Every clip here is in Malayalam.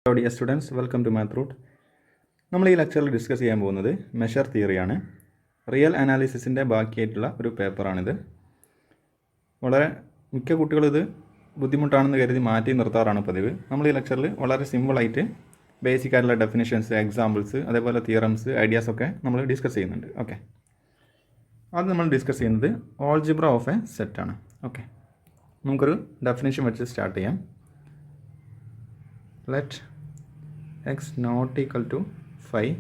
Hello dear students, welcome to math root. നമ്മൾ ഈ ലെക്ചറിൽ ഡിസ്കസ് ചെയ്യാൻ പോകുന്നത് മെഷർ തിയറിയാണ്. റിയൽ അനാലിസിസിൻ്റെ ബാക്കിയായിട്ടുള്ള ഒരു പേപ്പറാണിത്. വളരെ മിക്ക കുട്ടികളും ഇത് ബുദ്ധിമുട്ടാണെന്ന് കരുതി മാറ്റി നിർത്താറാണ് പതിവ്. നമ്മൾ ഈ ലെക്ചറിൽ വളരെ സിമ്പിളായിട്ട് ബേസിക് ആയിട്ടുള്ള ഡെഫിനിഷൻസ്, എക്സാമ്പിൾസ്, അതേപോലെ തിയറംസ്, ഐഡിയാസൊക്കെ നമ്മൾ ഡിസ്കസ് ചെയ്യുന്നുണ്ട്. ഓക്കെ, അത് നമ്മൾ ഡിസ്കസ് ചെയ്യുന്നത് ഓൾജിബ്ര ഓഫ് എ സെറ്റാണ്. ഓക്കെ, നമുക്കൊരു ഡെഫിനിഷൻ വെച്ച് സ്റ്റാർട്ട് ചെയ്യാം. Let x not equal to 5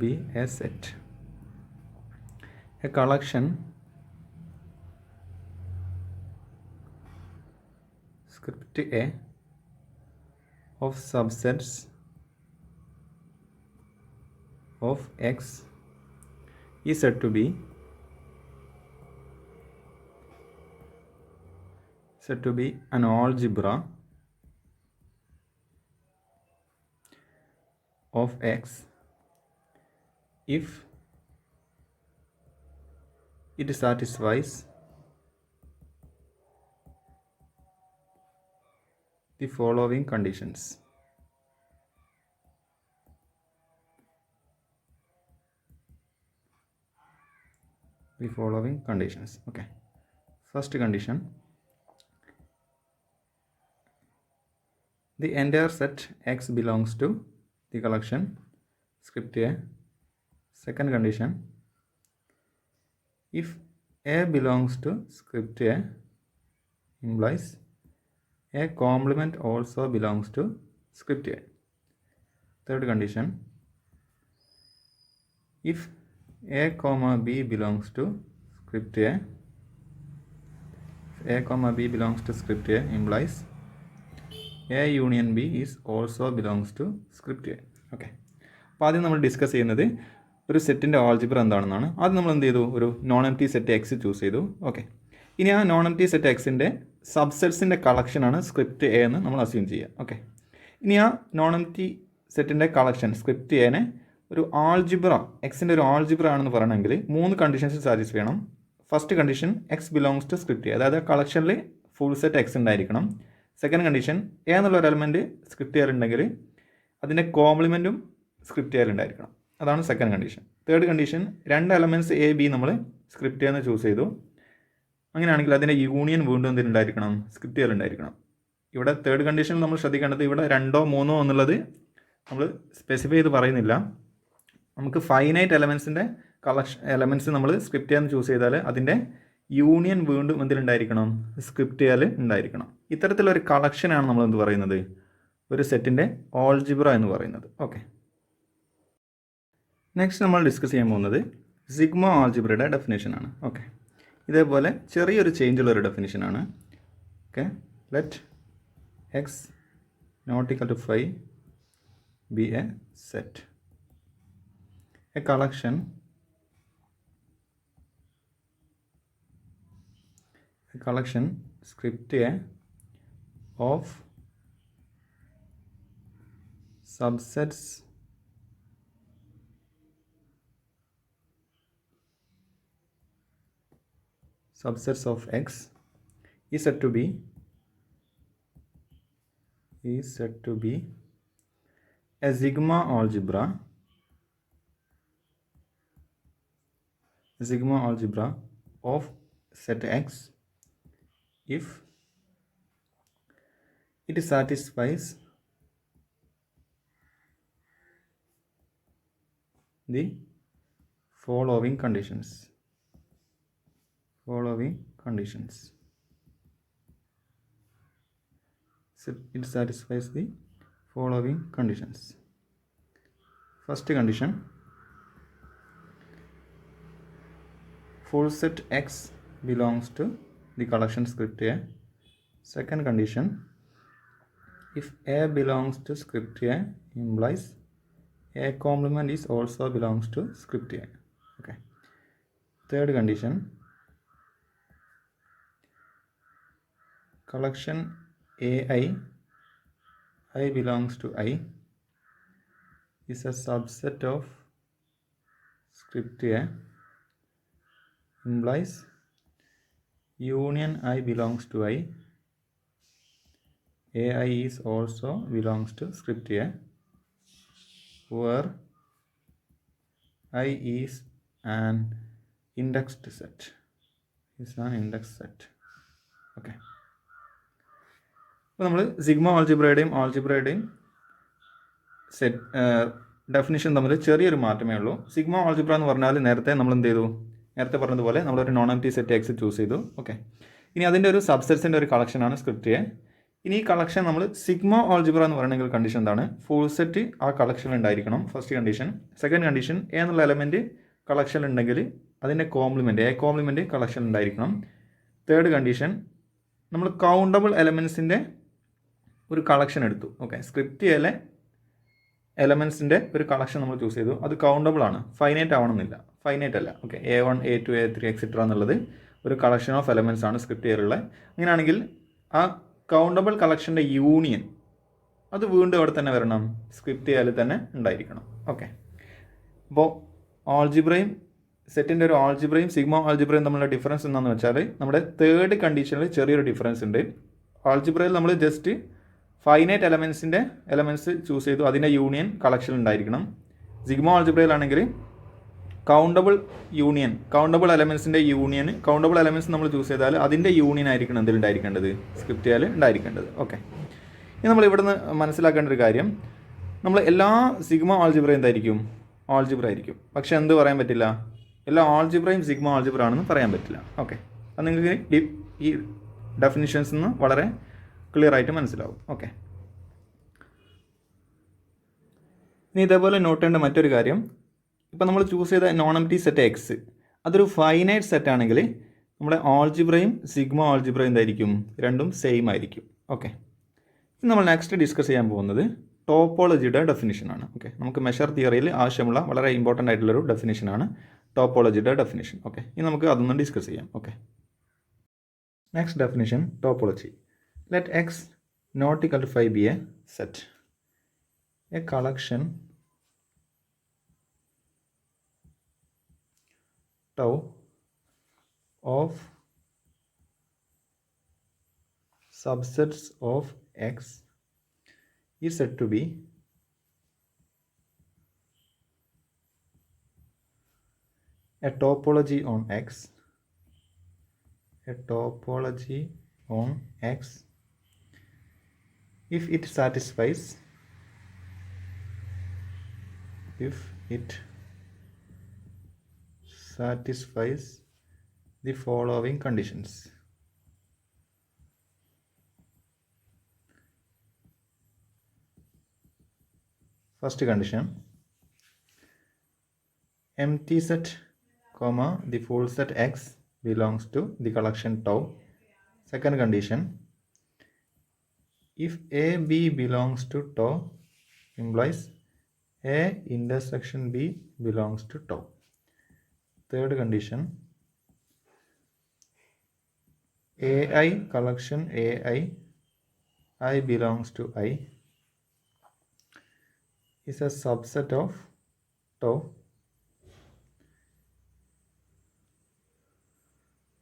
be a set. A collection script A of subsets of x is said to be an algebra of x if it satisfies the following conditions. Okay, first condition, the entire set x belongs to the collection script A. Second condition, if A belongs to script A implies A complement also belongs to script A. Third condition, if A comma B belongs to script A, if A comma B belongs to script A implies A union B is also belongs to script A. Okay, അപ്പോൾ ആദ്യം നമ്മൾ ഡിസ്കസ് ചെയ്യുന്നത് ഒരു സെറ്റിൻ്റെ ആൾജിബ്ര എന്താണെന്നാണ്. ആദ്യം നമ്മൾ എന്ത് ചെയ്തു, ഒരു non M T set X choose ചെയ്തു. ഓക്കെ, ഇനി ആ നോൺ എം ടി സെറ്റ് എക്സിൻ്റെ സബ്സെറ്റ്സിൻ്റെ കളക്ഷനാണ് സ്ക്രിപ്റ്റ് എ എന്ന് നമ്മൾ അസ്യൂം ചെയ്യുക. ഓക്കെ, ഇനി ആ നോൺ എം ടി സെറ്റിൻ്റെ കളക്ഷൻ സ്ക്രിപ്റ്റ് എനെ ഒരു ആൾജിബ്ര, എക്സിൻ്റെ ഒരു ആൾജിബ്ര ആണെന്ന് പറയണമെങ്കിൽ 3 കണ്ടീഷൻസ് സാറ്റിസ്ഫൈ ചെയ്യണം. First condition, X belongs to script A, അതായത് കളക്ഷനിൽ ഫുൾ സെറ്റ് എക്സ് ഉണ്ടായിരിക്കണം. സെക്കൻഡ് കണ്ടീഷൻ, എ എന്നുള്ള ഒരു എലമെൻറ്റ് സ്ക്രിപ്റ്റ് എയറുണ്ടെങ്കിൽ അതിൻ്റെ കോംപ്ലിമെൻറ്റും സ്ക്രിപ്റ്റ് എയറുണ്ടായിരിക്കണം. അതാണ് second condition. Third condition, 2 elements A B നമ്മൾ സ്ക്രിപ്റ്റ് എയർന്ന് ചൂസ് ചെയ്തു. അങ്ങനെയാണെങ്കിൽ അതിൻ്റെ യൂണിയൻ വീണ്ടും എന്തിനുണ്ടായിരിക്കണം, സ്ക്രിപ്റ്റ് എയർ ഉണ്ടായിരിക്കണം. ഇവിടെ തേർഡ് കണ്ടീഷനിൽ നമ്മൾ ശ്രദ്ധിക്കേണ്ടത്, ഇവിടെ 2 3 എന്നുള്ളത് നമ്മൾ സ്പെസിഫൈ ചെയ്ത് പറയുന്നില്ല. നമുക്ക് ഫൈനൈറ്റ് എലമെൻസിൻ്റെ എലമെൻറ്റ്സ് നമ്മൾ സ്ക്രിപ്റ്റ് എയർന്ന് ചൂസ് ചെയ്താൽ അതിൻ്റെ യൂണിയൻ വീണ്ടും എന്തിലുണ്ടായിരിക്കണം, സ്ക്രിപ്റ്റ് എയർ ഉണ്ടായിരിക്കണം. ഇത്തരത്തിലൊരു കളക്ഷനാണ് നമ്മൾ എന്ത് പറയുന്നത്, ഒരു സെറ്റിൻ്റെ ഓൾജിബ്ര എന്ന് പറയുന്നത്. ഓക്കെ, നെക്സ്റ്റ് നമ്മൾ ഡിസ്കസ് ചെയ്യാൻ പോകുന്നത് സിഗ്മ ആൾജിബ്രയുടെ ഡെഫിനേഷനാണ്. ഓക്കെ, ഇതേപോലെ ചെറിയൊരു ചേഞ്ചുള്ളൊരു ഡെഫിനേഷനാണ്. Okay, let X not equal to 5 be a set. A collection script A of subsets of x is said to be a sigma algebra of set x if it satisfies the following conditions. It satisfies the following conditions. First condition, full set x belongs to the collection script A. Second condition, if A belongs to script A implies A complement is also belongs to script A. Okay. Third condition, collection AI belongs to I is a subset of script A implies union I belongs to I, AI is also belongs to script A, where I is an indexed set. Is an indexed set. Okay. അപ്പോൾ നമ്മൾ സിഗ്മ ആൾജിബ്രയുടെയും സെറ്റ് ഡെഫിനിഷൻ തമ്മിൽ ചെറിയൊരു മാറ്റമേ ഉള്ളൂ. സിഗ്മ ആൾജിബ്ര എന്ന് പറഞ്ഞാൽ നേരത്തെ നമ്മൾ എന്ത് ചെയ്തു, നേരത്തെ പറഞ്ഞതുപോലെ നമ്മളൊരു non empty set X choose ചെയ്തു. ഓക്കെ. ഇനി അതിൻ്റെ ഒരു സബ്സെറ്റ്സിൻ്റെ ഒരു കളക്ഷനാണ് സ്ക്രിപ്റ്റ് എ. ഇനി ഈ കളക്ഷൻ നമ്മൾ സിഗ്മ ആൾജിബ്ര എന്ന് പറയണമെങ്കിൽ കണ്ടീഷൻ എന്താണ്? ഫുൾ സെറ്റ് ആ കളക്ഷനിൽ ഉണ്ടായിരിക്കണം, first condition. Second condition, A എന്നുള്ള എലമെൻറ്റ് കളക്ഷൻ ഉണ്ടെങ്കിൽ അതിൻ്റെ കോംപ്ലിമെൻറ്റ് എ കോംപ്ലിമെൻറ്റ് കളക്ഷൻ ഉണ്ടായിരിക്കണം. തേർഡ് കണ്ടീഷൻ, നമ്മൾ കൗണ്ടബിൾ എലമെൻസിൻ്റെ ഒരു കളക്ഷൻ എടുത്തു. ഓക്കെ. സ്ക്രിപ്റ്റ് എയിലെ എലമെൻസിൻ്റെ ഒരു കളക്ഷൻ നമ്മൾ ചൂസ് ചെയ്തു. അത് കൗണ്ടബിൾ ആണ്, ഫൈനൈറ്റ് ആവണമെന്നില്ല, ഫൈനൈറ്റ് അല്ല. Okay. A1 A2 A3 etcetera എന്നുള്ളത് ഒരു കളക്ഷൻ ഓഫ് എലമെൻസ് ആണ് സ്ക്രിപ്റ്റ് എയിലുള്ള. അങ്ങനെയാണെങ്കിൽ ആ കൗണ്ടബിൾ കളക്ഷൻ്റെ യൂണിയൻ അത് വീണ്ടും അവിടെ തന്നെ വരണം, സ്ക്രിപ്റ്റ് എയിൽ തന്നെ ഉണ്ടായിരിക്കണം. ഓക്കെ. അപ്പോൾ ആൾജിബ്രയും സെറ്റിൻ്റെ ഒരു ആൾജിബ്രയും സിഗ്മ ആൾജിബ്രയും തമ്മിലുള്ള ഡിഫറൻസ് എന്താണെന്ന് വെച്ചാൽ നമ്മുടെ തേർഡ് കണ്ടീഷനിൽ ചെറിയൊരു ഡിഫറൻസ് ഉണ്ട്. ആൾജിബ്രയിൽ നമ്മൾ ജസ്റ്റ് ഫൈനൈറ്റ് എലമെൻറ്റ്സ് ചൂസ് ചെയ്തു, അതിൻ്റെ യൂണിയൻ കളക്ഷൻ ഉണ്ടായിരിക്കണം. സിഗ്മ ആൾജിബ്രയിലാണെങ്കിൽ കൗണ്ടബിൾ എലമെൻസിൻ്റെ യൂണിയൻ, കൗണ്ടബിൾ എലമെൻറ്റ്സ് നമ്മൾ ചൂസ് ചെയ്താൽ അതിൻ്റെ യൂണിയൻ ആയിരിക്കണം എന്തിൽ ഉണ്ടായിരിക്കേണ്ടത്, സ്ക്രിപ്റ്റ് എയിൽ ഉണ്ടായിരിക്കേണ്ടത്. ഓക്കെ. ഇനി നമ്മൾ ഇവിടെ നിന്ന് മനസ്സിലാക്കേണ്ട ഒരു കാര്യം, നമ്മൾ എല്ലാ സിഗ്മ ആൾജിബ്രയും എന്തായിരിക്കും, ആൾജിബ്ര ആയിരിക്കും. പക്ഷെ എന്ത് പറയാൻ പറ്റില്ല, എല്ലാ ആൾജിബ്രയും സിഗ്മ ആൾജിബ്ര ആണെന്ന് പറയാൻ പറ്റില്ല. ഓക്കെ. അത് നിങ്ങൾക്ക് ഈ ഡെഫിനിഷൻസ് നിന്ന് വളരെ ക്ലിയർ ആയിട്ട് മനസ്സിലാവും. ഓക്കെ. ഇനി ഇതേപോലെ നോട്ട് ചെയ്യേണ്ട മറ്റൊരു കാര്യം, ഇപ്പോൾ നമ്മൾ ചൂസ് ചെയ്ത നോൺ എംപ്റ്റി സെറ്റ് എക്സ് അതൊരു ഫൈനൈറ്റ് സെറ്റ് ആണെങ്കിൽ നമ്മുടെ ആൾജിബ്രയും സിഗ്മ ആൾജിബ്രയും എന്തായിരിക്കും, രണ്ടും സെയിം ആയിരിക്കും. ഓക്കെ. ഇനി നമ്മൾ നെക്സ്റ്റ് ഡിസ്കസ് ചെയ്യാൻ പോകുന്നത് ടോപ്പോളജിയുടെ ഡെഫിനിഷനാണ്. ഓക്കെ. നമുക്ക് മെഷർ തിയറിയിൽ ആവശ്യമുള്ള വളരെ ഇമ്പോർട്ടൻ്റ് ആയിട്ടുള്ളൊരു ഡെഫിനിഷനാണ് ടോപ്പോളജിയുടെ ഡെഫിനിഷൻ. ഓക്കെ. ഇനി നമുക്ക് അതൊന്നും ഡിസ്കസ് ചെയ്യാം. Okay. Next definition, topology. Let X not equal to 5 be a set. A collection tau of subsets of X is said to be a topology on X. A topology on X if it satisfies the following conditions. First condition, empty set, the full set X belongs to the collection tau. Second condition, if AB belongs to tau implies A intersection B belongs to tau. Third condition, AI collection I belongs to I is a subset of tau.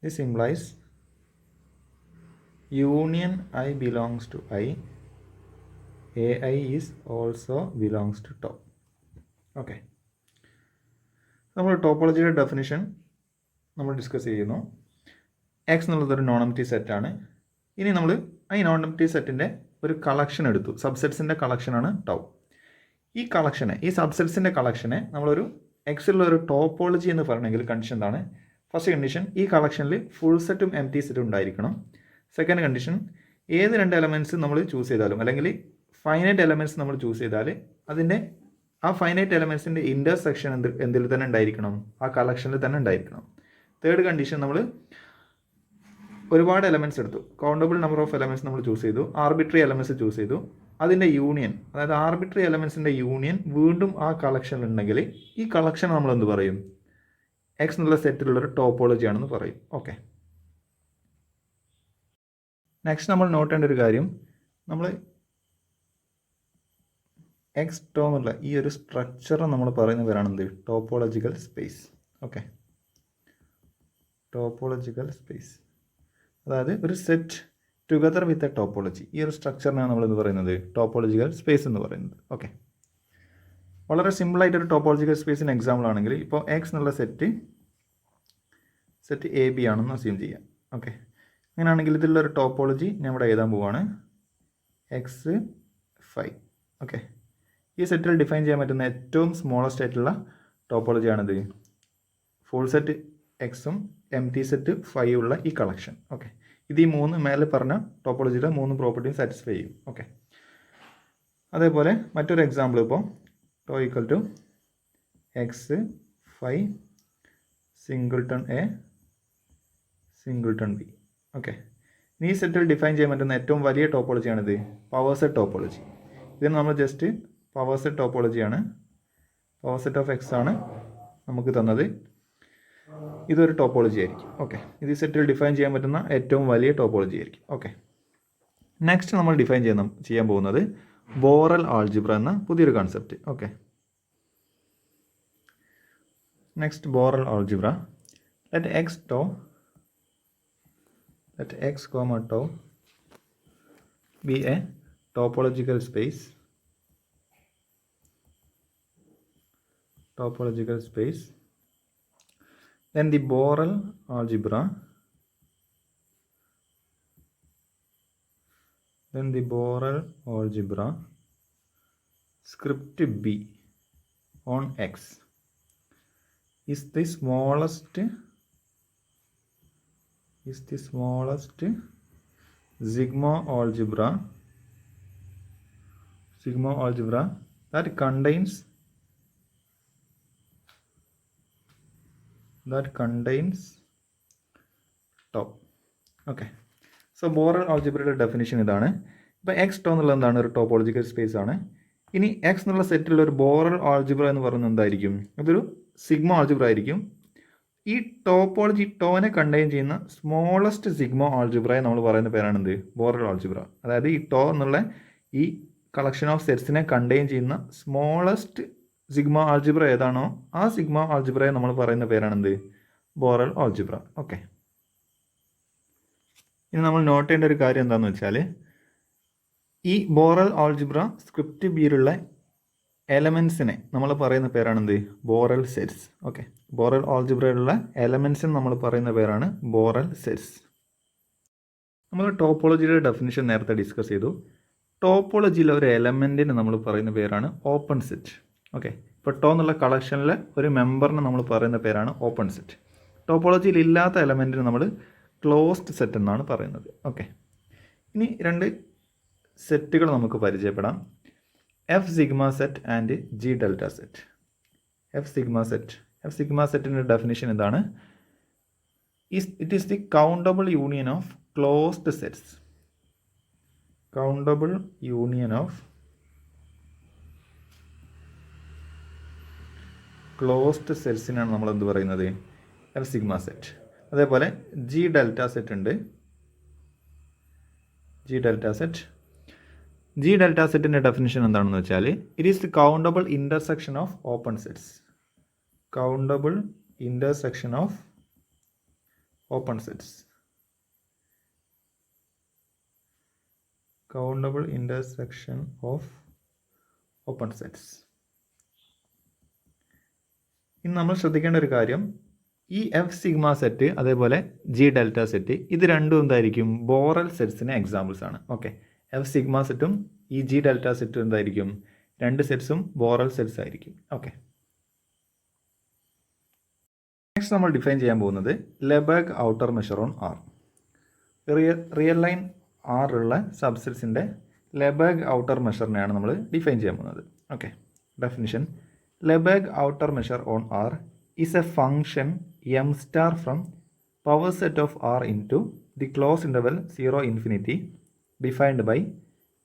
This implies union I belongs to I, AI is also belongs to tau. Okay. നമ്മൾ ടോപ്പോളജിയുടെ ഡെഫിനിഷൻ നമ്മൾ ഡിസ്കസ് ചെയ്യുന്നു. എക്സ് എന്നുള്ളതൊരു നോൺ എംപ്റ്റി സെറ്റാണ്. ഇനി നമ്മൾ ഈ നോൺ എംപ്റ്റി സെറ്റിൻ്റെ ഒരു കളക്ഷൻ എടുത്തു, സബ്സെറ്റ്സിൻ്റെ കളക്ഷനാണ് ടൗ. ഈ സബ്സെറ്റ്സിൻ്റെ കളക്ഷനെ നമ്മളൊരു എക്സിലുള്ള ഒരു ടോപ്പോളജി എന്ന് പറയണമെങ്കിൽ കണ്ടീഷൻ എന്താണ്? ഫസ്റ്റ് കണ്ടീഷൻ, ഈ കളക്ഷനിൽ ഫുൾ സെറ്റും എംപ്റ്റി സെറ്റും ഉണ്ടായിരിക്കണം. സെക്കൻഡ് കണ്ടീഷൻ, ഏത് രണ്ട് എലമെൻറ്റ്സ് നമ്മൾ ചൂസ് ചെയ്താലും അല്ലെങ്കിൽ ഫൈനൈറ്റ് എലമെൻറ്റ്സ് നമ്മൾ ചൂസ് ചെയ്താൽ അതിൻ്റെ ആ ഫൈനൈറ്റ് എലമെൻറ്റ്സിൻ്റെ ഇൻ്റർസെക്ഷൻ എന്തിൽ തന്നെ ഉണ്ടായിരിക്കണം, ആ കളക്ഷനിൽ തന്നെ ഉണ്ടായിരിക്കണം. തേർഡ് കണ്ടീഷൻ, നമ്മൾ ഒരുപാട് എലമെൻറ്റ്സ് എടുത്തു, കൗണ്ടബിൾ നമ്പർ ഓഫ് എലമെൻറ്റ്സ് നമ്മൾ ചൂസ് ചെയ്തു, ആർബിട്രറി എലമെൻറ്റ്സ് ചൂസ് ചെയ്തു, അതിൻ്റെ യൂണിയൻ, അതായത് ആർബിട്രറി എലമെൻറ്റ്സിൻ്റെ യൂണിയൻ വീണ്ടും ആ കളക്ഷനിൽ ഉണ്ടെങ്കിൽ ഈ കളക്ഷൻ നമ്മൾ എന്ത് പറയും? എക്സ് എന്നുള്ള സെറ്റിലുള്ളൊരു ടോപ്പോളജി ആണെന്ന് പറയും. ഓക്കെ. നെക്സ്റ്റ് നമ്മൾ നോട്ട് ചെയ്യേണ്ട ഒരു കാര്യം, നമ്മൾ എക്സ് ടോ എന്നുള്ള ഈ ഒരു സ്ട്രക്ചർ നമ്മൾ പറയുന്ന പേരാണ് എന്ത്? Topological space. Okay. Topological space അതായത് ഒരു set together with a topology. ഈ ഒരു സ്ട്രക്ചറിനാണ് നമ്മളെന്ന് പറയുന്നത് ടോപ്പോളജിക്കൽ സ്പേസ് എന്ന് പറയുന്നത്. ഓക്കെ, വളരെ സിമ്പിളായിട്ടൊരു ടോപ്പോളജിക്കൽ സ്പേസിന് എക്സാമ്പിൾ ആണെങ്കിൽ ഇപ്പോൾ എക്സ് എന്നുള്ള സെറ്റ് എ ബി ആണെന്ന് അസ്യൂം ചെയ്യാം. ഓക്കെ, അങ്ങനെയാണെങ്കിൽ ഇതിലുള്ളൊരു ടോപ്പോളജി ഞാൻ ഇവിടെ എഴുതാൻ പോവുകയാണ്, എക്സ് 5. ഓക്കെ, ഈ സെറ്റിൽ ഡിഫൈൻ ചെയ്യാൻ പറ്റുന്ന ഏറ്റവും സ്മോളസ്റ്റ് ആയിട്ടുള്ള ടോപ്പോളജിയാണിത്, ഫുൾ സെറ്റ് എക്സും എം ടി സെറ്റ് 5 ഉള്ള ഈ കളക്ഷൻ. ഓക്കെ, ഇത് ഈ 3 മേലെ പറഞ്ഞ ടോപ്പോളജിയുടെ 3 പ്രോപ്പർട്ടിയും സാറ്റിസ്ഫൈ ചെയ്യും. ഓക്കെ, അതേപോലെ മറ്റൊരു എക്സാമ്പിൾ ഇപ്പോൾ ടോ equal to X 5 singleton A singleton B. Okay, ഈ സെറ്റിൽ ഡിഫൈൻ ചെയ്യാൻ പറ്റുന്ന ഏറ്റവും വലിയ ടോപ്പോളജിയാണിത്, പവർ സെറ്റ് ടോപ്പോളജി. ഇതിന് നമ്മൾ ജസ്റ്റ് പവർ സെറ്റ് ടോപ്പോളജിയാണ്, പവർ സെറ്റ് ഓഫ് എക്സ് ആണ് നമുക്ക് തന്നത്. ഇതൊരു ടോപ്പോളജി ആയിരിക്കും. ഓക്കെ, ഇത് ഈ സെറ്റിൽ ഡിഫൈൻ ചെയ്യാൻ പറ്റുന്ന ഏറ്റവും വലിയ ടോപ്പോളജി ആയിരിക്കും. ഓക്കെ, നെക്സ്റ്റ് നമ്മൾ ഡിഫൈൻ ചെയ്യാൻ പോകുന്നത് ബോറൽ ആൾജിബ്ര എന്ന പുതിയൊരു concept. Okay, next boreal algebra. Let X comma tau be a topological space then the Borel algebra script B on X is the smallest sigma algebra that contains tau. Okay, so Borel ആൾജിബ്രയുടെ ഡെഫിനിഷൻ ഇതാണ്. ഇപ്പോൾ എക്സ് ടോ എന്നുള്ളത് എന്താണ്, ഒരു ടോപ്പോളജിക്കൽ സ്പേസ് ആണ്. ഇനി എക്സ് എന്നുള്ള സെറ്റിലുള്ള ഒരു ബോറൽ ആൾജിബ്ര എന്ന് പറയുന്നത് എന്തായിരിക്കും, അതൊരു സിഗ്മ ആൾജിബ്ര ആയിരിക്കും. ഈ ടോപ്പോളജി ടോനെ കണ്ടെയ്ൻ ചെയ്യുന്ന സ്മോളസ്റ്റ് സിഗ്മ ആൾജിബ്രയെ നമ്മൾ പറയുന്ന പേരാണെന്ത്, ബോറൽ ആൾജിബ്ര. അതായത് ഈ ടോ എന്നുള്ള ഈ കളക്ഷൻ ഓഫ് സെറ്റ്സിനെ കണ്ടെയ്ൻ ചെയ്യുന്ന സ്മോളസ്റ്റ് സിഗ്മ ആൾജിബ്ര ഏതാണോ ആ സിഗ്മ ആൾജിബ്രയെ നമ്മൾ പറയുന്ന പേരാണെന്ത്, ബോറൽ ആൾജിബ്ര. ഓക്കെ, ഇനി നമ്മൾ നോട്ട് ചെയ്യേണ്ട ഒരു കാര്യം എന്താണെന്ന് വെച്ചാൽ, ഈ ബോറൽ ആൾജിബ്ര സ്ക്രിപ്റ്റ് ബിയിലുള്ള എലമെൻസിനെ നമ്മൾ പറയുന്ന പേരാണെന്ത്, ബോറൽ സെറ്റ്സ്. ഓക്കെ, ബോറൽ ആൾജിബ്രയിലുള്ള എലമെൻസിന് നമ്മൾ പറയുന്ന പേരാണ് ബോറൽ സെറ്റ്സ്. നമ്മൾ ടോപ്പോളജിയുടെ ഡെഫിനിഷൻ നേരത്തെ ഡിസ്കസ് ചെയ്തു. ടോപ്പോളജിയിലെ ഒരു എലമെൻറ്റിന് നമ്മൾ പറയുന്ന പേരാണ് ഓപ്പൺ സെറ്റ്. ഓക്കെ, ഇപ്പോൾ ടോ എന്നുള്ള കളക്ഷനിലെ ഒരു മെമ്പറിന് നമ്മൾ പറയുന്ന പേരാണ് ഓപ്പൺ സെറ്റ്. ടോപ്പോളജിയിൽ ഇല്ലാത്ത എലമെൻറ്റിന് നമ്മൾ ക്ലോസ്ഡ് സെറ്റ് എന്നാണ് പറയുന്നത്. ഓക്കെ, ഇനി 2 സെറ്റുകൾ നമുക്ക് പരിചയപ്പെടാം, F sigma set and G delta set. F sigma സെറ്റിൻ്റെ ഡെഫിനിഷൻ എന്താണ്, it is the countable union of closed sets. Countable union of closed സെറ്റ്സിനാണ് നമ്മൾ എന്ത് പറയുന്നത്, എഫ് സിഗ്മ സെറ്റ്. അതേപോലെ ജി ഡെൽറ്റ സെറ്റ് ഉണ്ട്. ജി ഡെൽറ്റ സെറ്റിൻ്റെ ഡെഫിനിഷൻ എന്താണെന്ന് വെച്ചാൽ, it is the countable intersection of open sets. Countable intersection of open sets. Countable intersection of open sets. ഇനി നമ്മൾ ശ്രദ്ധിക്കേണ്ട ഒരു കാര്യം, ഈ എഫ് സിഗ്മ സെറ്റ് അതേപോലെ ജി ഡെൽറ്റ സെറ്റ് ഇത് രണ്ടും എന്തായിരിക്കും, ബോറൽ സെറ്റ്സിന് എക്സാമ്പിൾസ് ആണ്. ഓക്കെ, എഫ് സിഗ്മ സെറ്റും ഈ ജി ഡെൽറ്റ സെറ്റും എന്തായിരിക്കും, 2 സെറ്റ്സും ബോറൽ സെറ്റ്സ് ആയിരിക്കും. ഓക്കെ, നെക്സ്റ്റ് നമ്മൾ ഡിഫൈൻ ചെയ്യാൻ പോകുന്നത് Lebesgue outer measure on R. Real line R ഉള്ള സബ്സെറ്റ്സിൻ്റെ ലെബർഗ് ഔട്ടർ മെഷറിനെയാണ് നമ്മൾ ഡിഫൈൻ ചെയ്യാൻ പോകുന്നത്. Okay, definition, Lebesgue outer measure on R is a function M star from power set of R into the close interval 0 defined by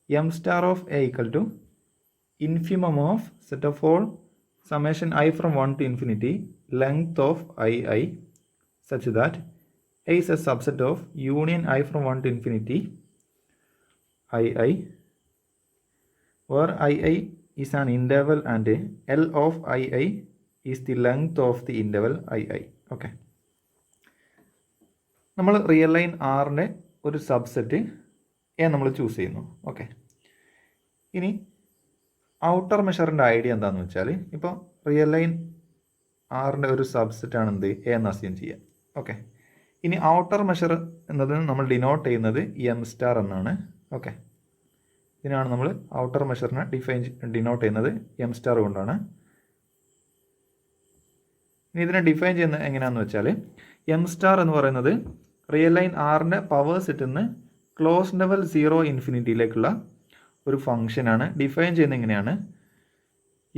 m star of a equal to infimum of set of all summation I from 1 to infinity length of I such that A is a subset of union I from 1 to infinity I where I is an interval and L of I is the length of the interval I. Okay, നമ്മൾ റിയൽ ലൈൻ ആറിൻ്റെ ഒരു സബ്സെറ്റ് എ നമ്മൾ ചൂസ് ചെയ്യുന്നു. ഓക്കെ, ഇനി ഔട്ടർ മെഷറിൻ്റെ ഐഡിയ എന്താണെന്ന് വെച്ചാൽ, ഇപ്പോൾ റിയൽ ലൈൻ ആറിൻ്റെ ഒരു സബ്സെറ്റാണ് എന്ത് എ എന്ന് അസ്യൂം ചെയ്യാം. ഓക്കെ, ഇനി ഔട്ടർ മെഷർ എന്നതിന് നമ്മൾ ഡിനോട്ട് ചെയ്യുന്നത് എം സ്റ്റാർ എന്നാണ്. ഓക്കെ, ഇതിനാണ് നമ്മൾ ഔട്ടർ മെഷറിനെ ഡിനോട്ട് ചെയ്യുന്നത് എം സ്റ്റാർ കൊണ്ടാണ്. ഇനി ഇതിനെ ഡിഫൈൻ ചെയ്യുന്നത് എങ്ങനെയാണെന്ന് വെച്ചാൽ, എം സ്റ്റാർ എന്ന് പറയുന്നത് റിയൽ ലൈൻ ആറിൻ്റെ പവർ സെറ്റിൽ നിന്ന് ക്ലോസ് ലെവൽ 0 ഇൻഫിനിറ്റിയിലേക്കുള്ള ഒരു ഫംഗ്ഷനാണ്. ഡിഫൈൻ ചെയ്യുന്നത് എങ്ങനെയാണ്,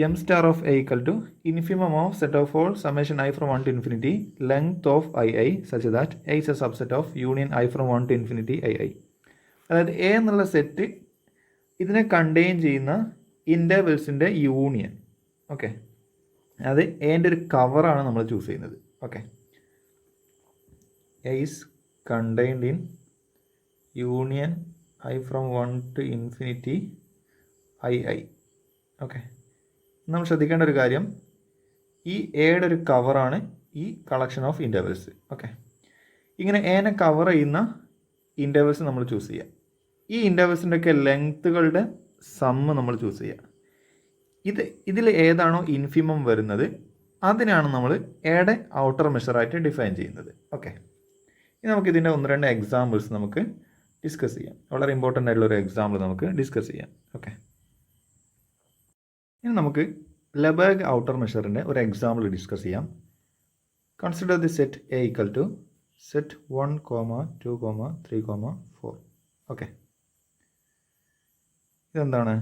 M star of A equal to infimum of set of all summation I from 1 to infinity length of I such that A is a subset of union I from 1 to infinity I. അതായത് എ എന്നുള്ള സെറ്റ് ഇതിനെ കണ്ടെയ്ൻ ചെയ്യുന്ന ഇൻ്റർവെൽസിൻ്റെ യൂണിയൻ. ഓക്കെ, അത് എൻ്റെ ഒരു കവറാണ് നമ്മൾ ചൂസ് ചെയ്യുന്നത്. Okay, A is contained in union I from 1 to infinity I. Okay, നമ്മൾ ശ്രദ്ധിക്കേണ്ട ഒരു കാര്യം, ഈ എയുടെ ഒരു കവറാണ് ഈ കളക്ഷൻ ഓഫ് ഇൻ്റർവെൽസ്. ഓക്കെ, ഇങ്ങനെ എനെ കവർ ചെയ്യുന്ന ഇൻ്റർവെൽസ് നമ്മൾ ചൂസ് ചെയ്യുക. ഈ ഇൻ്റർവെൽസിൻ്റെയൊക്കെ ലെങ്ത്തുകളുടെ സമ്മ് നമ്മൾ ചൂസ് ചെയ്യുക. ഇതിൽ ഏതാണോ ഇൻഫിമം വരുന്നത് അതിനാണ് നമ്മൾ എയുടെ ഔട്ടർ മെഷറായിട്ട് ഡിഫൈൻ ചെയ്യുന്നത്. ഓക്കെ, ഇനി നമുക്ക് ഇതിൻ്റെ 1-2 എക്സാമ്പിൾസ് നമുക്ക് ഡിസ്കസ് ചെയ്യാം. വളരെ ഇമ്പോർട്ടൻ്റ് ആയിട്ടുള്ളൊരു എക്സാമ്പിൾ നമുക്ക് ഡിസ്കസ് ചെയ്യാം. ഓക്കെ, ഇനി നമുക്ക് ലെബർഗ് ഔട്ടർ മെഷറിൻ്റെ ഒരു എക്സാമ്പിൾ ഡിസ്കസ് ചെയ്യാം. Consider the set A equal to set 1, 2, 3, 4. Okay, ഇതെന്താണ്,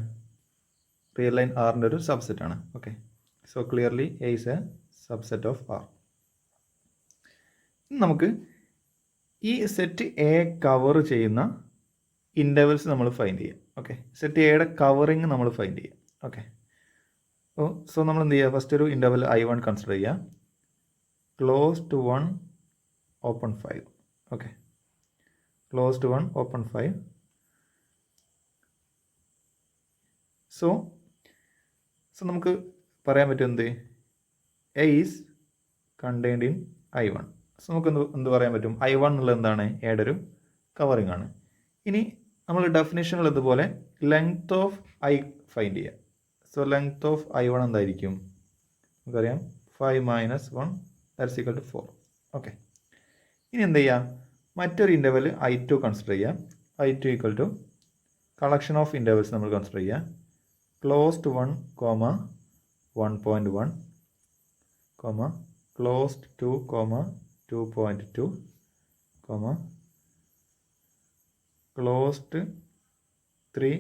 റിയൽ ലൈൻ ആറിൻ്റെ ഒരു സബ്സെറ്റ് ആണ്. Okay, so clearly A is a subset of R. നമുക്ക് ഈ സെറ്റ് എ കവർ ചെയ്യുന്ന ഇൻ്റർവെൽസ് നമ്മൾ ഫൈൻഡ് ചെയ്യാം. ഓക്കെ, സെറ്റ് എയുടെ കവറിങ് നമ്മൾ ഫൈൻഡ് ചെയ്യാം. ഓക്കെ, സോ നമ്മൾ എന്ത് ചെയ്യുക, ഫസ്റ്റ് ഒരു ഇൻ്റർവെൽ I1 കൺസിഡർ ചെയ്യുക, close to 1 open 5. Okay, close to 1 open 5. So നമുക്ക് പറയാൻ പറ്റും എന്ത്, A is contained in I1. So നമുക്ക് എന്ത് പറയാൻ പറ്റും, I1 എന്നുള്ളത് എന്താണ്, എയുടെ ഒരു കവറിങ് ആണ്. ഇനി നമ്മൾ ഡെഫിനേഷനിൽ ഇതുപോലെ ലെങ്ത് ഓഫ് ഐ ഫൈൻഡ് ചെയ്യുക. സോ ലെങ്ത് ഓഫ് I1 എന്തായിരിക്കും, നമുക്കറിയാം 5 - 1 ദാറ്റ്സ് ഈക്വൽ ടു 4. ഓക്കെ, ഇനി എന്ത് ചെയ്യുക, മറ്റൊരു ഇൻ്റർവെൽ I2 കൺസിഡർ ചെയ്യുക. I2 equal to collection of intervals നമ്മൾ കൺസിഡർ ചെയ്യുക, close to 1, 1.1, closed 2, 2.2, closed 3,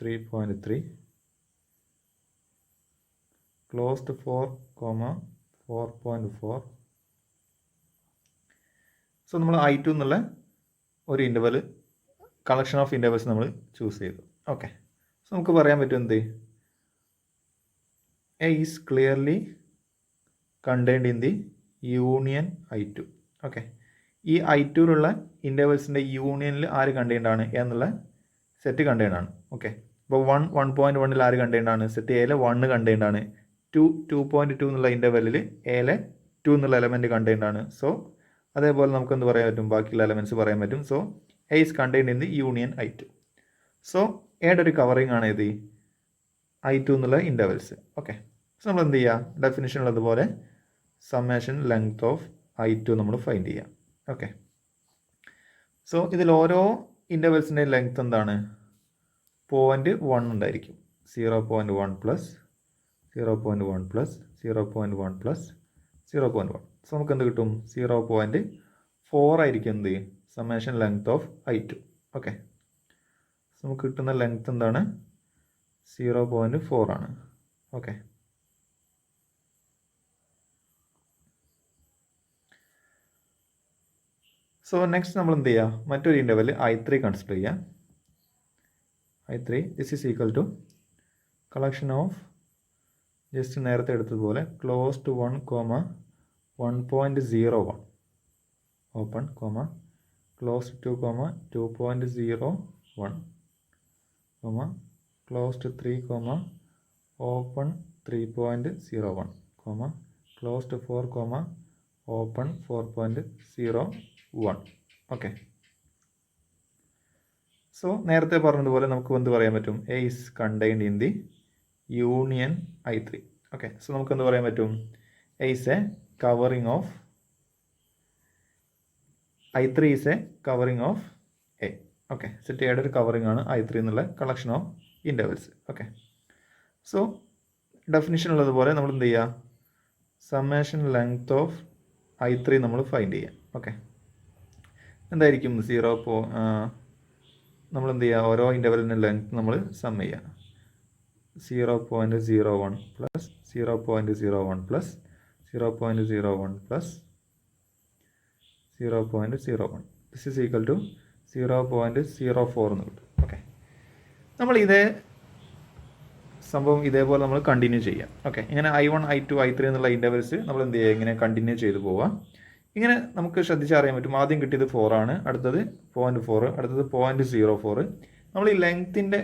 3.3, closed 4, 4.4. So നമ്മൾ I2 എന്നുള്ള ഒരു ഇൻ്റർവെൽ കളക്ഷൻ ഓഫ് ഇൻ്റർവെൽസ് നമ്മൾ ചൂസ് ചെയ്തു. ഓക്കെ, സോ നമുക്ക് പറയാൻ പറ്റും എന്ത്, A is clearly contained in the union I2. Okay, ഈ I2യിലുള്ള ഇൻ്റർവെൽസിൻ്റെ യൂണിയനിൽ ആര് കണ്ടെയ്ൻഡ് ആണ്, എന്നുള്ള സെറ്റ് കണ്ടെയ്ൻഡ് ആണ്. ഓക്കെ, അപ്പോൾ 1.1 ആര് കണ്ടെയ്ൻഡ് ആണ്, സെറ്റ് എയിലെ 1 കണ്ടെയ്ൻഡ് ആണ്. 2.2 എന്നുള്ള ഇൻ്റർവെല്ലിൽ എയിലെ 2 എന്നുള്ള എലമെൻറ്റ് കണ്ടെയ്ൻഡ് ആണ്. സോ അതേപോലെ നമുക്ക് എന്ത് പറയാൻ പറ്റും, ബാക്കിയുള്ള എലമെൻറ്റ്സ് പറയാൻ പറ്റും. So A is contained in the union I2. So എയുടെ ഒരു കവറിങ് ആണ് ഇത് I2 എന്നുള്ള ഇൻ്റർവെൽസ്. ഓക്കെ, സോ നമ്മൾ എന്ത് ചെയ്യുക, ഡെഫിനിഷനുള്ളതുപോലെ സമ്മേഷൻ ലെങ്ത് ഓഫ് I2 നമ്മൾ ഫൈൻഡ് ചെയ്യാം. ഓക്കെ, സോ ഇതിൽ ഓരോ ഇൻ്റർവെൽസിൻ്റെ ലെങ്ത് എന്താണ്, 0.1 ഉണ്ടായിരിക്കും. 0.1 പ്ലസ് 0.1 പ്ലസ് 0.1 പ്ലസ് 0.1. സോ നമുക്ക് എന്ത് കിട്ടും, 0.4 ആയിരിക്കും എന്ത്, summation length of I2. Okay, so നമുക്ക് കിട്ടുന്ന ലെങ്ത് എന്താണ്, 0.4 ആണ്. ഓക്കെ, സോ നെക്സ്റ്റ് നമ്മൾ എന്ത് ചെയ്യുക, മറ്റൊരു ഇൻ്റർവെൽ I3 കൺസിഡർ ചെയ്യുക. I3 this is equal to collection of just നേരത്തെ എടുത്തതുപോലെ close to 1, 1.01 open, close to 2.01, close to 3, open 3.01, close to 4, open 4.01. Okay, so നേരത്തെ പറഞ്ഞതുപോലെ നമുക്ക് എന്ത് പറയാൻ പറ്റും, A is contained in the union I3. Okay, so നമുക്ക് എന്ത് പറയാൻ പറ്റും, A is a covering of I3 is a covering of A. Okay, set എയുടെ ഒരു കവറിങ് ആണ് I3 എന്നുള്ള collection of intervals. Okay, so definition ഉള്ളതുപോലെ നമ്മൾ എന്ത് ചെയ്യുക, സമ്മേഷൻ ലെങ്ത് ഓഫ് I3 നമ്മൾ ഫൈൻഡ് ചെയ്യുക. ഓക്കെ, എന്തായിരിക്കും 0. നമ്മൾ എന്ത് ചെയ്യുക, ഓരോ ഇൻ്റർവെലിൻ്റെ ലെങ്ത് നമ്മൾ സം ചെയ്യുക. 0.01 plus 0.01 plus 0.01 plus 0.01 this is equal to 0.04 എന്ന് കിട്ടും. ഓക്കെ, നമ്മൾ ഇതേ സംഭവം ഇതേപോലെ നമ്മൾ കണ്ടിന്യൂ ചെയ്യാം. ഓക്കെ, ഇങ്ങനെ I1 I2 I3 എന്നുള്ള ഇൻ്റർവെൽസ് നമ്മൾ എന്ത് ചെയ്യുക, ഇങ്ങനെ കണ്ടിന്യൂ ചെയ്ത് പോവാം. ഇങ്ങനെ നമുക്ക് ശ്രദ്ധിച്ചറിയാൻ പറ്റും, ആദ്യം കിട്ടിയത് 4 ആണ്, അടുത്തത് 0.4, അടുത്തത് 0.04. നമ്മൾ ഈ ലെങ്ത്തിൻ്റെ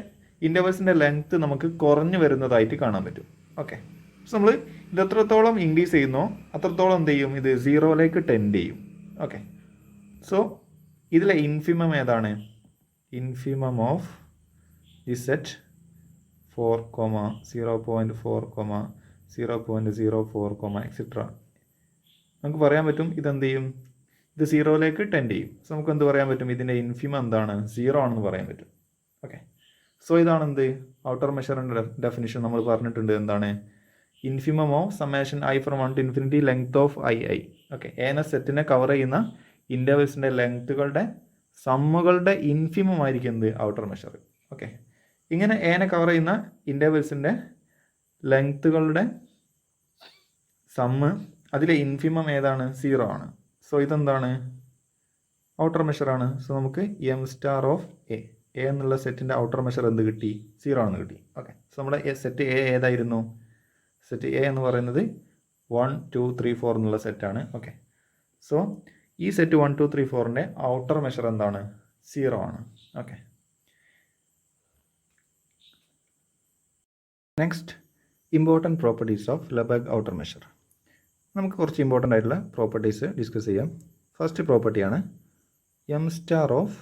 ഇൻ്റർവെൽസിൻ്റെ ലെങ്ത്ത് നമുക്ക് കുറഞ്ഞു വരുന്നതായിട്ട് കാണാൻ പറ്റും. ഓക്കെ, സോ നമ്മൾ ഇത് എത്രത്തോളം ഇൻക്രീസ് ചെയ്യുന്നോ അത്രത്തോളം എന്ത് ചെയ്യും, ഇത് 0ലേക്ക് ടെൻഡ് ചെയ്യും. ഓക്കെ, സോ ഇതിലെ ഇൻഫിമം ഏതാണ്, infimum of the set 4, 0.4, 0.04, etcetera. നമുക്ക് പറയാൻ പറ്റും ഇതെന്ത് ചെയ്യും, ഇത് 0ലേക്ക് ടെൻഡ് ചെയ്യും. സോ നമുക്ക് എന്ത് പറയാൻ പറ്റും, ഇതിൻ്റെ ഇൻഫിമം എന്താണ്, 0 ആണെന്ന് പറയാൻ പറ്റും. ഓക്കെ, സോ ഇതാണ് എന്ത് ഔട്ടർ മെഷറിൻ്റെ ഡെഫിനിഷൻ. നമ്മൾ പറഞ്ഞിട്ടുണ്ട് എന്താണ്, infimum of summation I from 1 to infinity length of II. Okay, എന്ന സെറ്റിനെ കവർ ചെയ്യുന്ന ഇൻ്റർവെൽസിൻ്റെ ലെങ്ത്തുകളുടെ സമ്മുകളുടെ ഇൻഫിമം ആയിരിക്കും എന്ത്, ഔട്ടർ മെഷർ. ഓക്കെ, ഇങ്ങനെ എനെ കവർ ചെയ്യുന്ന ഇൻ്റർവെൽസിൻ്റെ ലെങ്ത്തുകളുടെ സമ്മ്, അതിലെ ഇൻഫിമം ഏതാണ്, 0 ആണ്. സോ ഇതെന്താണ്, ഔട്ടർ മെഷറാണ്. സോ നമുക്ക് M സ്റ്റാർ ഓഫ് എ എന്നുള്ള സെറ്റിൻ്റെ ഔട്ടർ മെഷർ എന്ത് കിട്ടി, 0 ആണെന്ന് കിട്ടി. ഓക്കെ, സോ നമ്മുടെ സെറ്റ് എ ഏതായിരുന്നു, സെറ്റ് എ എന്ന് പറയുന്നത് 1, 2, 3, 4 എന്നുള്ള സെറ്റാണ്. ഓക്കെ, സോ ഈ സെറ്റ് 1, 2, 3, 4ൻ്റെ ഔട്ടർ മെഷർ എന്താണ്, 0 ആണ്. Okay, next important properties of Lebesgue outer measure. നമുക്ക് കുറച്ച് ഇമ്പോർട്ടൻ്റ് ആയിട്ടുള്ള പ്രോപ്പർട്ടീസ് ഡിസ്കസ് ചെയ്യാം. ഫസ്റ്റ് പ്രോപ്പർട്ടിയാണ് M star of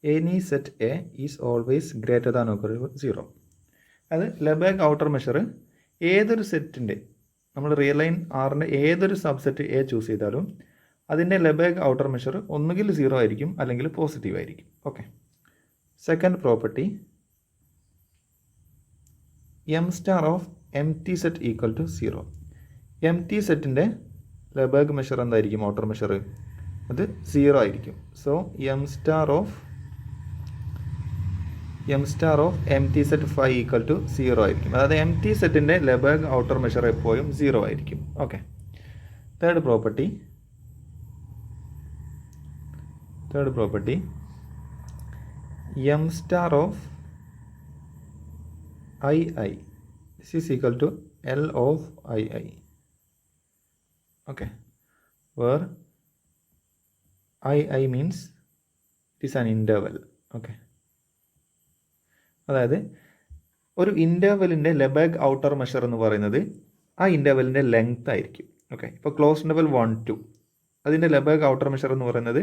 any set A is always greater than or 0. അത് ലെബെഗ് ഔട്ടർ മെഷർ ഏതൊരു സെറ്റിൻ്റെ, നമ്മൾ റിയൽ ലൈൻ ആറിൻ്റെ ഏതൊരു സബ്സെറ്റ് എ ചൂസ് ചെയ്താലും അതിൻ്റെ ലെബെഗ് ഔട്ടർ മെഷർ ഒന്നുകിൽ 0 ആയിരിക്കും അല്ലെങ്കിൽ പോസിറ്റീവ് ആയിരിക്കും. Okay, second property M star of empty set equal to 0. empty സെറ്റിൻ്റെ ലെബെഗ് മെഷർ എന്തായിരിക്കും, ഔട്ടർ മെഷർ അത് 0 ആയിരിക്കും. So M star of empty set 5 equal to 0 ആയിരിക്കും. അതായത് empty സെറ്റിൻ്റെ ലെബെഗ് ഔട്ടർ മെഷർ എപ്പോഴും 0 ആയിരിക്കും. Okay, third property M star of II this is equal to L of II. Okay, where II means it is an interval. Okay, അതായത് ഒരു ഇൻ്റർവെലിൻ്റെ ലെബെഗ് ഔട്ടർ മെഷർ എന്ന് പറയുന്നത് ആ ഇൻ്റർവെലിൻ്റെ ലെങ്ത് ആയിരിക്കും. ഓക്കെ, ഇപ്പോൾ ക്ലോസ് ഇൻ്റർവെൽ 1, 2 അതിൻ്റെ ലെബെഗ് ഔട്ടർ മെഷർ എന്ന് പറയുന്നത്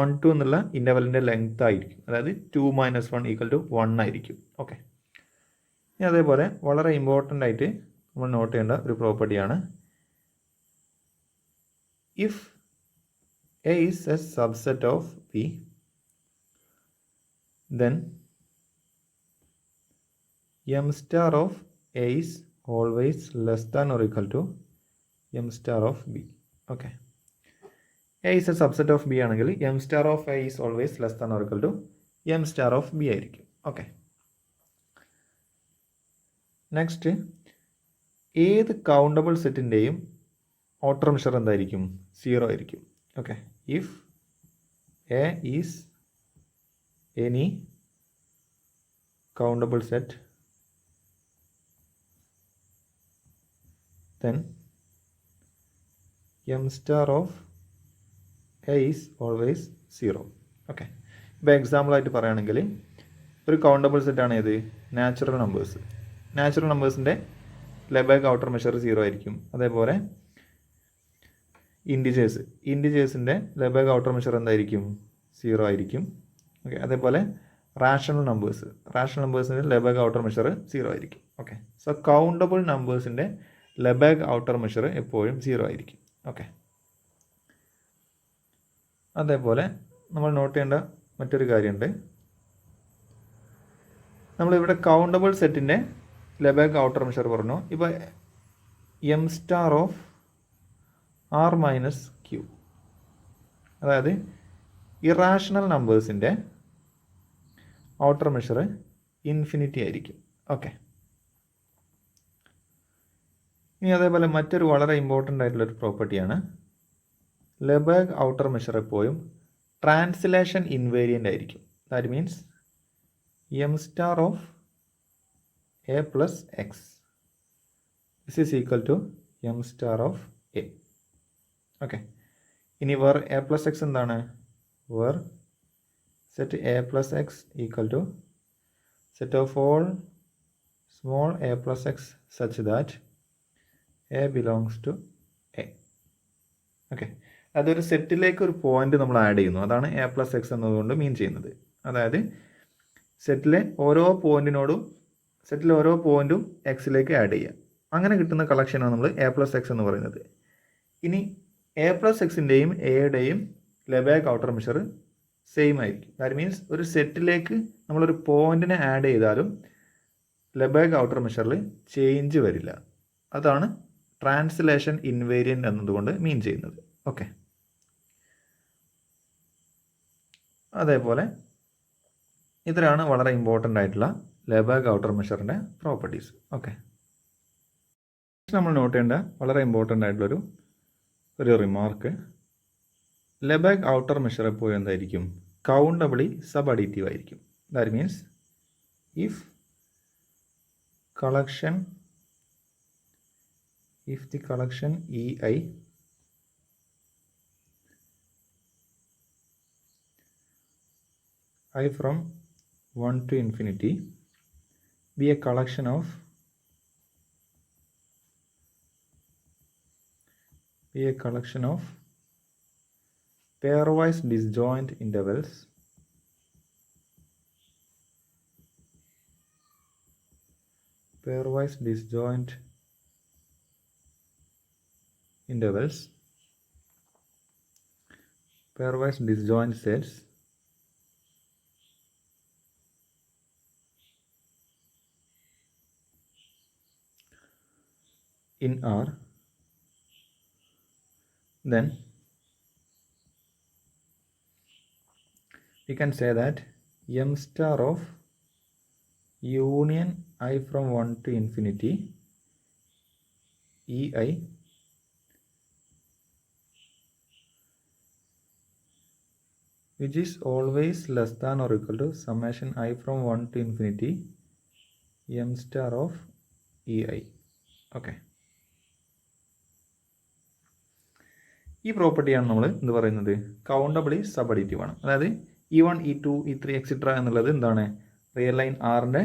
1, 2 എന്നുള്ള ഇൻ്റർവെലിൻ്റെ ലെങ്ത് ആയിരിക്കും. അതായത് 2 - 1 ഈക്വൽ ടു 1 ആയിരിക്കും. ഓക്കെ, ഇനി അതേപോലെ വളരെ ഇമ്പോർട്ടൻ്റ് ആയിട്ട് നമ്മൾ നോട്ട് ചെയ്യേണ്ട ഒരു പ്രോപ്പർട്ടിയാണ് if A is a subset of P then M star of A is always less than or equal to M star of B. Okay, A is a subset of B ആണെങ്കിൽ M star of A is always less than or equal to M star of B ആയിരിക്കും. ഓക്കെ, നെക്സ്റ്റ് ഏത് കൗണ്ടബിൾ സെറ്റിൻ്റെയും ഔട്ടർ മെഷർ എന്തായിരിക്കും, 0 ആയിരിക്കും. Okay, if A is any countable set then M star of A is always 0. Okay, ഇപ്പോൾ എക്സാമ്പിളായിട്ട് പറയുകയാണെങ്കിൽ ഒരു കൗണ്ടബിൾ സെറ്റാണ് ഏത്, നാച്ചുറൽ നമ്പേഴ്സിൻ്റെ ലെബെഗ് ഔട്ടർ മെഷർ 0 ആയിരിക്കും. അതേപോലെ ഇൻഡിജേഴ്സിൻ്റെ ലെബെഗ് ഔട്ടർ മെഷർ എന്തായിരിക്കും, 0 ആയിരിക്കും. ഓക്കെ. അതേപോലെ റാഷണൽ നമ്പേഴ്സിൻ്റെ ലെബേഗ് ഔട്ടർ മെഷർ 0 ആയിരിക്കും. ഓക്കെ. സോ കൗണ്ടബിൾ നമ്പേഴ്സിൻ്റെ ലെബേഗ് ഔട്ടർ മെഷർ എപ്പോഴും 0 ആയിരിക്കും. ഓക്കെ. അതേപോലെ നമ്മൾ നോട്ട് ചെയ്യേണ്ട മറ്റൊരു കാര്യമുണ്ട്. നമ്മളിവിടെ കൗണ്ടബിൾ സെറ്റിൻ്റെ ലെബേഗ് ഔട്ടർ മെഷർ പറഞ്ഞു. ഇപ്പോൾ M star of R minus Q, അതായത് ഇറാഷണൽ നമ്പേഴ്സിൻ്റെ ഔട്ടർ മെഷർ ഇൻഫിനിറ്റി ആയിരിക്കും. ഓക്കെ. ഇനി അതേപോലെ മറ്റൊരു വളരെ ഇമ്പോർട്ടൻ്റ് ആയിട്ടുള്ളൊരു പ്രോപ്പർട്ടിയാണ് ലെബേഗ് ഔട്ടർ മെഷർ എപ്പോഴും ട്രാൻസ്ലേഷൻ ഇൻവേരിയൻ്റ് ആയിരിക്കും. That means M star of A plus X this is equal to M star of A. Okay. ഇനി വേർ എ പ്ലസ് എക്സ് എന്താണ്? Where set a plus x equal to set of all small a plus x such that a belongs to a. Okay. അതൊരു സെറ്റിലേക്ക് ഒരു പോയിന്റ് നമ്മൾ ആഡ് ചെയ്യുന്നു, അതാണ് എ പ്ലസ് എക്സ് എന്നതുകൊണ്ട് മീൻ ചെയ്യുന്നത്. അതായത് സെറ്റിലെ ഓരോ പോയിന്റും എക്സിലേക്ക് ആഡ് ചെയ്യുക. അങ്ങനെ കിട്ടുന്ന കളക്ഷനാണ് നമ്മൾ എ പ്ലസ് എക്സ് എന്ന് പറയുന്നത്. ഇനി എ പ്ലസ് എക്സിൻ്റെയും എയുടെയും ലെബേഗ് ഔട്ടർ മെഷർ സെയിം ആയിരിക്കും. ദാറ്റ് മീൻസ് ഒരു സെറ്റിലേക്ക് നമ്മളൊരു പോയിന്റിനെ ആഡ് ചെയ്താലും ലെബേഗ് ഔട്ടർ മെഷറിൽ ചേഞ്ച് വരില്ല. അതാണ് ട്രാൻസ്ലേഷൻ ഇൻവേരിയൻ്റ് എന്നതുകൊണ്ട് മീൻ ചെയ്യുന്നത്. ഓക്കെ. അതേപോലെ ഇത്രയാണ് വളരെ ഇമ്പോർട്ടൻ്റ് ആയിട്ടുള്ള ലെബേഗ് ഔട്ടർ മെഷറിൻ്റെ പ്രോപ്പർട്ടീസ്. ഓക്കെ. നമ്മൾ നോട്ട് ചെയ്യേണ്ട വളരെ ഇമ്പോർട്ടൻ്റ് ആയിട്ടുള്ളൊരു റിമാർക്ക്, ലെബേഗ് ഔട്ടർ മെഷർ എപ്പോഴും എന്തായിരിക്കും? കൗണ്ടബിളി സബ് അഡീറ്റീവ് ആയിരിക്കും. That means if the collection EI from 1 to infinity be a collection of pairwise disjoint intervals pairwise disjoint sets in R, then we can say that m star of union I from 1 to infinity EI which is always less than or equal to summation I from 1 to infinity m star of EI. Okay. ഈ പ്രോപ്പർട്ടിയാണ് നമ്മൾ എന്ത് പറയുന്നത്? കൗണ്ടബിളി സബ് അഡീറ്റീവ് ആണ്. അതായത് E1 E2 E3 എക്സെട്ര എന്നുള്ളത് എന്താണ്? റിയൽ ലൈൻ ആറിൻ്റെ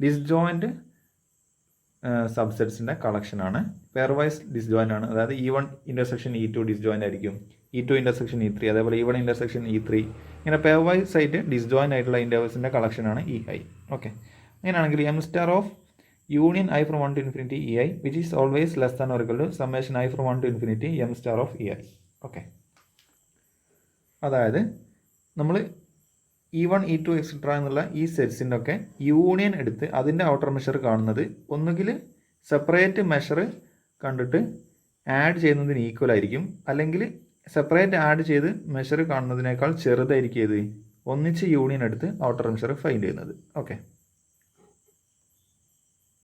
ഡിസ്ജോയിൻറ്റ് സബ്സെറ്റ്സിൻ്റെ കളക്ഷനാണ്. പെയർവൈസ് ഡിസ്ജോയിൻ്റ് ആണ്. അതായത് E1 ഇൻ്റർസെക്ഷൻ E2 ഡിസ്ജോയിൻ്റ് ആയിരിക്കും, E2 ഇൻ്റർസെക്ഷൻ E3, അതേപോലെ E1 ഇൻ്റർസെക്ഷൻ E3, ഇങ്ങനെ പെയർവൈസ് ആയിട്ട് ഡിസ്ജോയിൻ്റ് ആയിട്ടുള്ള ഇൻ്റർവൽസിൻ്റെ കളക്ഷനാണ് EI. ഓക്കെ. അങ്ങനെയാണെങ്കിൽ M star of union I from 1 to infinity EI which is always less than or equal to summation I from 1 to infinity m star of EI. Okay. അതായത് നമ്മൾ E1 E2 എക്സെട്ര എന്നുള്ള ഈ സെറ്റ്സിൻ്റെ ഒക്കെ യൂണിയൻ എടുത്ത് അതിൻ്റെ ഔട്ടർ മെഷർ കാണുന്നത് ഒന്നുകിൽ സെപ്പറേറ്റ് മെഷർ കണ്ടിട്ട് ആഡ് ചെയ്യുന്നതിന് ഈക്വൽ ആയിരിക്കും, അല്ലെങ്കിൽ സെപ്പറേറ്റ് ആഡ് ചെയ്ത് മെഷർ കാണുന്നതിനേക്കാൾ ചെറുതായിരിക്കും ഏത്? ഒന്നിച്ച് യൂണിയൻ എടുത്ത് ഔട്ടർ മെഷർ ഫൈൻഡ് ചെയ്യുന്നത്. ഓക്കെ.